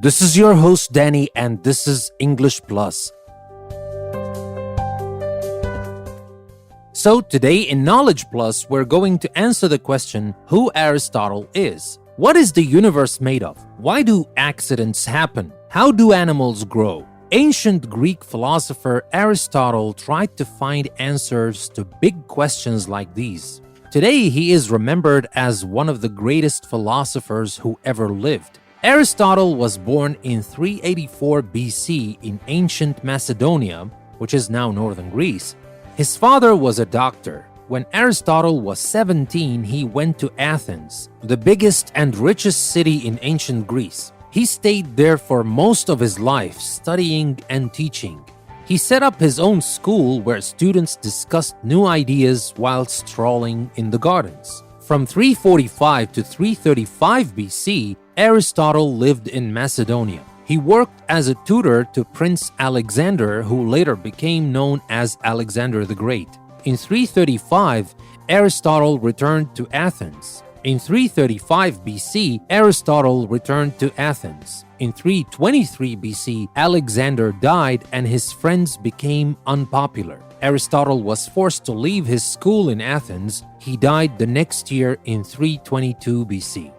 This is your host, Danny, and this is English Plus. So today in Knowledge Plus, we're going to answer the question, who Aristotle is. What is the universe made of? Why do accidents happen? How do animals grow? Ancient Greek philosopher Aristotle tried to find answers to big questions like these. Today, he is remembered as one of the greatest philosophers who ever lived. Aristotle was born in 384 BC in ancient Macedonia, which is now northern Greece. His father was a doctor. When Aristotle was 17, he went to Athens, the biggest and richest city in ancient Greece. He stayed there for most of his life, studying and teaching. He set up his own school where students discussed new ideas while strolling in the gardens. From 345 to 335 BC, Aristotle lived in Macedonia. He worked as a tutor to Prince Alexander, who later became known as Alexander the Great. In 335, Aristotle returned to Athens. In 335 BC, Aristotle returned to Athens. In 323 BC, Alexander died and his friends became unpopular. Aristotle was forced to leave his school in Athens. He died the next year in 322 BC.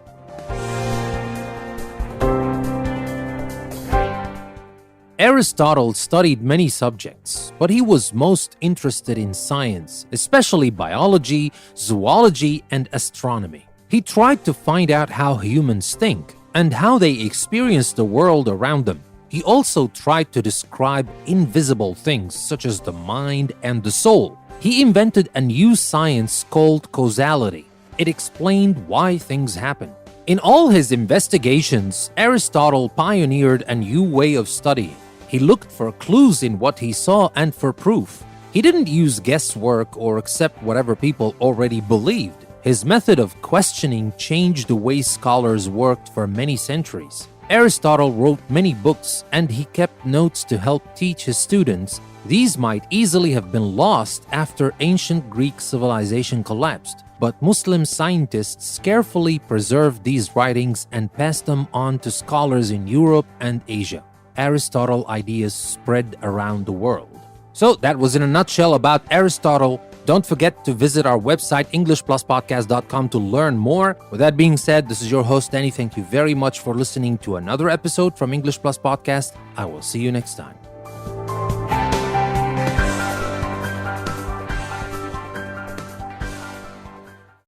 Aristotle studied many subjects, but he was most interested in science, especially biology, zoology, and astronomy. He tried to find out how humans think and how they experience the world around them. He also tried to describe invisible things such as the mind and the soul. He invented a new science called causality. It explained why things happen. In all his investigations, Aristotle pioneered a new way of studying. He looked for clues in what he saw and for proof. He didn't use guesswork or accept whatever people already believed. His method of questioning changed the way scholars worked for many centuries. Aristotle wrote many books and he kept notes to help teach his students. These might easily have been lost after ancient Greek civilization collapsed, but Muslim scientists carefully preserved these writings and passed them on to scholars in Europe and Asia. Aristotle ideas spread around the world. So that was in a nutshell about Aristotle. Don't forget to visit our website, EnglishPlusPodcast.com, to learn more. With that being said, this is your host, Danny. Thank you very much for listening to another episode from English Plus Podcast. I will see you next time.